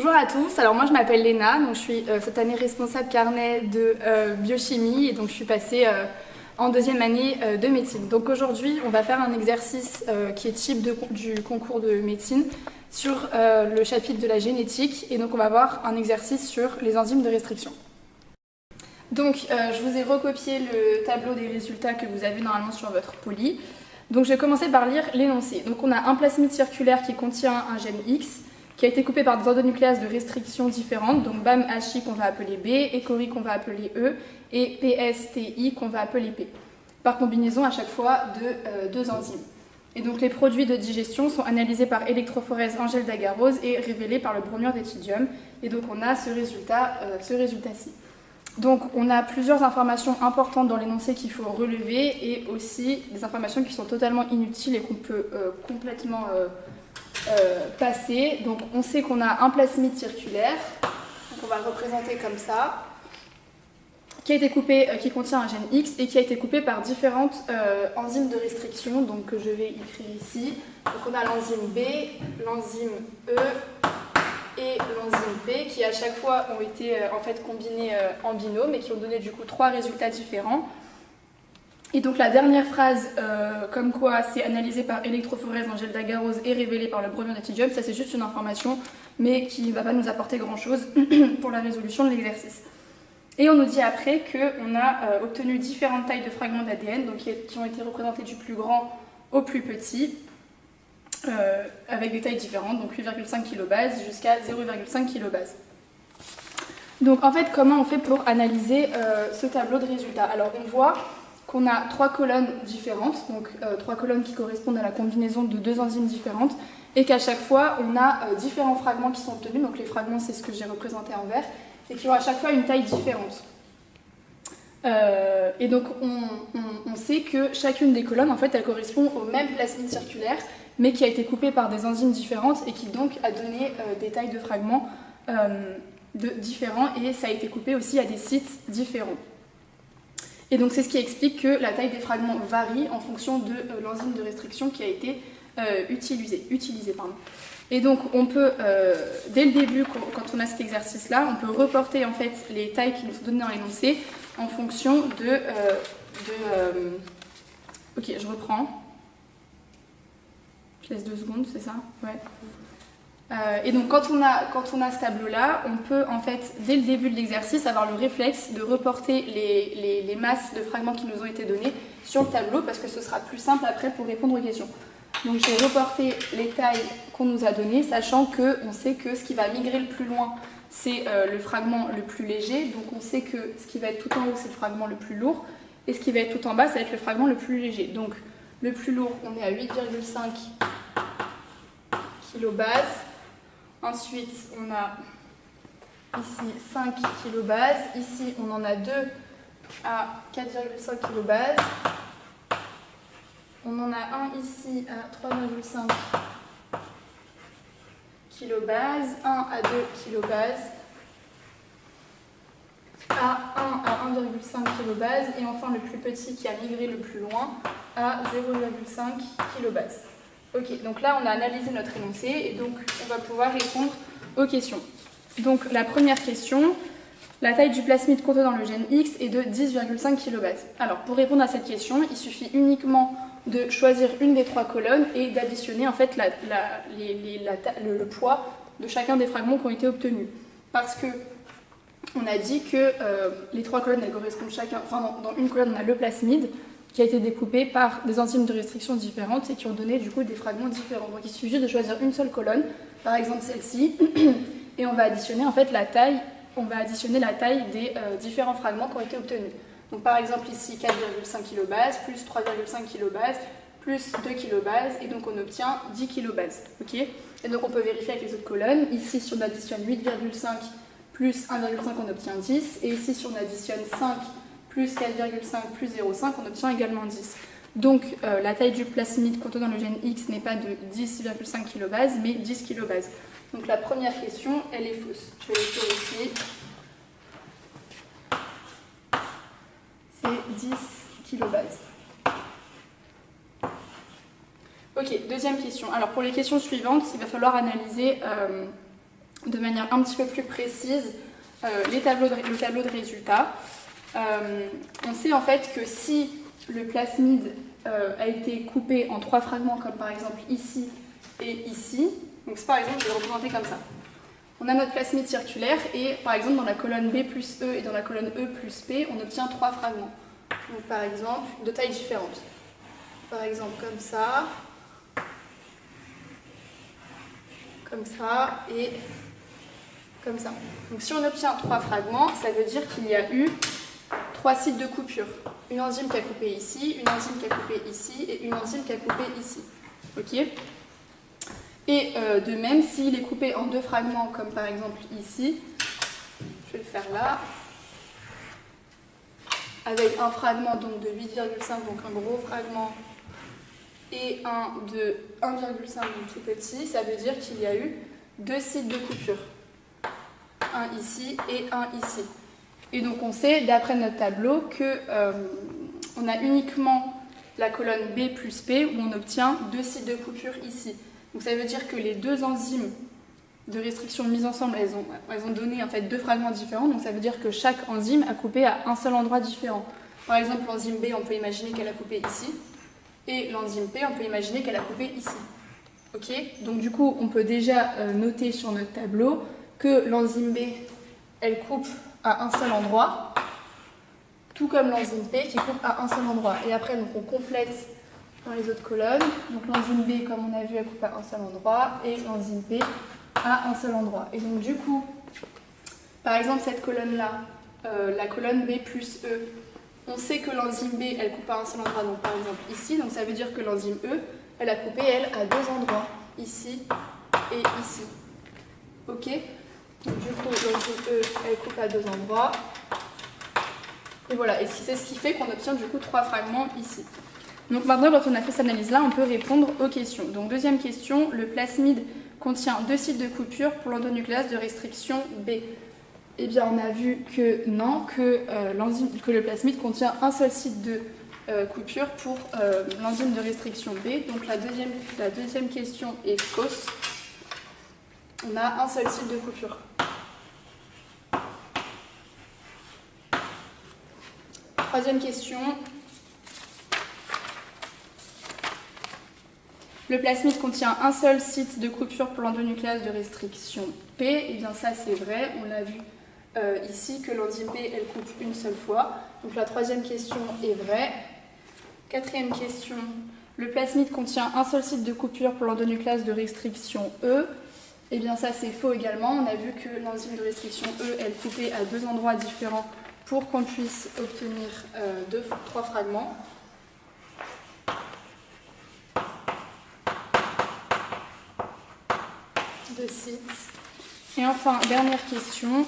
Bonjour à tous, alors moi je m'appelle Léna, donc je suis cette année responsable carnet de biochimie et donc je suis passée en deuxième année de médecine. Donc aujourd'hui on va faire un exercice qui est type du concours de médecine sur le chapitre de la génétique et donc on va voir un exercice sur les enzymes de restriction. Donc je vous ai recopié le tableau des résultats que vous avez normalement sur votre poly. Donc je vais commencer par lire l'énoncé. Donc on a un plasmide circulaire qui contient un gène X, qui a été coupé par des endonucléases de restriction différentes, donc BAM-HI qu'on va appeler B, ECORI qu'on va appeler E, et PSTI qu'on va appeler P, par combinaison à chaque fois de deux enzymes. Et donc les produits de digestion sont analysés par électrophorèse en gel d'agarose et révélés par le bromure d'éthidium. Et donc on a ce résultat-ci. Donc on a plusieurs informations importantes dans l'énoncé qu'il faut relever et aussi des informations qui sont totalement inutiles et qu'on peut complètement passer. Donc on sait qu'on a un plasmide circulaire, donc on va le représenter comme ça, qui a été coupé, qui contient un gène X et qui a été coupé par différentes enzymes de restriction, donc que je vais écrire ici. Donc on a l'enzyme B, l'enzyme E et l'enzyme P qui à chaque fois ont été en fait combinés en binôme et qui ont donné du coup trois résultats différents. Et donc la dernière phrase, comme quoi c'est analysé par électrophorèse en gel d'agarose et révélé par le bromure d'éthidium, ça c'est juste une information, mais qui ne va pas nous apporter grand-chose pour la résolution de l'exercice. Et on nous dit après qu'on a obtenu différentes tailles de fragments d'ADN, donc qui ont été représentés du plus grand au plus petit, avec des tailles différentes, donc 8,5 kilobases jusqu'à 0,5 kilobases. Donc en fait, comment on fait pour analyser ce tableau de résultats? Alors on voit qu'on a trois colonnes différentes, donc trois colonnes qui correspondent à la combinaison de deux enzymes différentes, et qu'à chaque fois on a différents fragments qui sont obtenus, donc les fragments c'est ce que j'ai représenté en vert, et qui ont à chaque fois une taille différente. Et donc on sait que chacune des colonnes en fait elle correspond au même plasmide circulaire, mais qui a été coupée par des enzymes différentes et qui donc a donné des tailles de fragments différents, et ça a été coupé aussi à des sites différents. Et donc c'est ce qui explique que la taille des fragments varie en fonction de l'enzyme de restriction qui a été utilisée. Et donc on peut, dès le début, quand on a cet exercice-là, on peut reporter en fait les tailles qui nous sont données dans l'énoncé en fonction de ok, je reprends. Je laisse 2 secondes, c'est ça? Ouais. Et donc quand on a ce tableau-là, on peut en fait, dès le début de l'exercice, avoir le réflexe de reporter les masses de fragments qui nous ont été donnés sur le tableau, parce que ce sera plus simple après pour répondre aux questions. Donc j'ai reporté les tailles qu'on nous a données, sachant qu'on sait que ce qui va migrer le plus loin, c'est le fragment le plus léger. Donc on sait que ce qui va être tout en haut, c'est le fragment le plus lourd, et ce qui va être tout en bas, ça va être le fragment le plus léger. Donc le plus lourd, on est à 8,5 kilobases. Ensuite, on a ici 5 kilobases. Ici, on en a 2 à 4,5 kilobases. On en a un ici à 3,5 kilobases, 1 à 2 kilobases, à 1 à 1,5 kilobases, et enfin le plus petit qui a migré le plus loin à 0,5 kilobases. Ok, donc là on a analysé notre énoncé et donc on va pouvoir répondre aux questions. Donc la première question, la taille du plasmide contenant le gène X est de 10,5 kilobases. Alors pour répondre à cette question, il suffit uniquement de choisir une des trois colonnes et d'additionner en fait le poids de chacun des fragments qui ont été obtenus. Parce que on a dit que les trois colonnes elles correspondent chacun, enfin dans une colonne on a le plasmide qui a été découpé par des enzymes de restriction différentes et qui ont donné du coup des fragments différents. Donc il suffit juste de choisir une seule colonne, par exemple celle-ci, et on va additionner en fait la taille des différents fragments qui ont été obtenus. Donc par exemple ici 4,5 kilobases plus 3,5 kilobases plus 2 kilobases, et donc on obtient 10 kilobases. Okay, et donc on peut vérifier avec les autres colonnes. Ici si on additionne 8,5 plus 1,5 on obtient 10, et ici si on additionne 5 plus 4,5 plus 0,5 on obtient également 10. Donc la taille du plasmide contenant le gène X n'est pas de 10,5 kilobases mais 10 kilobases. Donc la première question elle est fausse. Je vais l'écrire ici. C'est 10 kilobases. Ok, deuxième question. Alors pour les questions suivantes, il va falloir analyser de manière un petit peu plus précise le tableau de résultats. On sait en fait que si le plasmide a été coupé en 3 fragments, comme par exemple ici et ici, donc par exemple je vais le représenter comme ça. On a notre plasmide circulaire et par exemple dans la colonne B plus E et dans la colonne E plus P, on obtient 3 fragments. Donc par exemple de tailles différentes. Par exemple comme ça et comme ça. Donc si on obtient 3 fragments, ça veut dire qu'il y a eu 3 sites de coupure. Une enzyme qui a coupé ici, une enzyme qui a coupé ici et une enzyme qui a coupé ici. Ok ? Et de même, s'il est coupé en 2 fragments, comme par exemple ici, je vais le faire là, avec un fragment donc de 8,5, donc un gros fragment, et un de 1,5, donc tout petit, ça veut dire qu'il y a eu 2 sites de coupure. Un ici et un ici. Et donc on sait, d'après notre tableau, qu'on a uniquement la colonne B plus P où on obtient 2 sites de coupure ici. Donc ça veut dire que les 2 enzymes de restriction mises ensemble, elles ont donné en fait 2 fragments différents. Donc ça veut dire que chaque enzyme a coupé à un seul endroit différent. Par exemple, l'enzyme B, on peut imaginer qu'elle a coupé ici. Et l'enzyme P, on peut imaginer qu'elle a coupé ici. Ok ? Donc du coup, on peut déjà noter sur notre tableau que l'enzyme B, elle coupe à un seul endroit, tout comme l'enzyme P qui coupe à un seul endroit. Et après, donc, on complète dans les autres colonnes. Donc l'enzyme B, comme on a vu, elle coupe à un seul endroit, et l'enzyme P à un seul endroit. Et donc du coup, par exemple, cette colonne-là, la colonne B plus E, on sait que l'enzyme B, elle coupe à un seul endroit, donc par exemple ici, donc ça veut dire que l'enzyme E, elle a coupé, elle, à 2 endroits, ici et ici. Ok ? Donc du coup, l'enzyme E, elle coupe à 2 endroits. Et voilà, et c'est ce qui fait qu'on obtient du coup 3 fragments ici. Donc maintenant, quand on a fait cette analyse-là, on peut répondre aux questions. Donc deuxième question, le plasmide contient 2 sites de coupure pour l'endonucléase de restriction B. Eh bien, on a vu que non, que le plasmide contient un seul site de coupure pour l'enzyme de restriction B. Donc la deuxième question est fausse. On a un seul site de coupure. Troisième question. Le plasmide contient un seul site de coupure pour l'endonucléase de restriction P. Eh bien ça c'est vrai, on l'a vu ici que l'enzyme P elle coupe une seule fois. Donc la troisième question est vraie. Quatrième question, le plasmide contient un seul site de coupure pour l'endonucléase de restriction E. Eh bien ça c'est faux également, on a vu que l'enzyme de restriction E elle coupait à 2 endroits différents pour qu'on puisse obtenir 3 fragments. De sites. Et enfin, dernière question.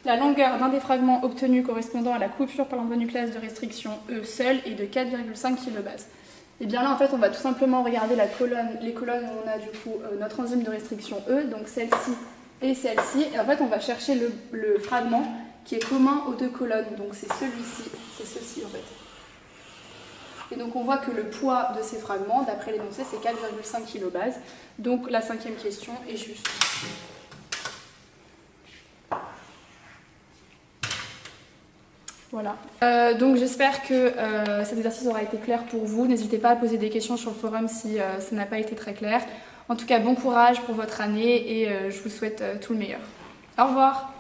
La longueur d'un des fragments obtenus correspondant à la coupure par l'endonucléase de restriction E seul est de 4,5 kb. Et bien là, en fait, on va tout simplement regarder les colonnes où on a du coup notre enzyme de restriction E, donc celle-ci et celle-ci. Et en fait, on va chercher le fragment qui est commun aux 2 colonnes. Donc c'est celui-ci, c'est ceci en fait. Et donc on voit que le poids de ces fragments, d'après l'énoncé, c'est 4,5 kb. Donc la 5e question est juste. Voilà. Donc j'espère que cet exercice aura été clair pour vous. N'hésitez pas à poser des questions sur le forum si ça n'a pas été très clair. En tout cas, bon courage pour votre année et je vous souhaite tout le meilleur. Au revoir.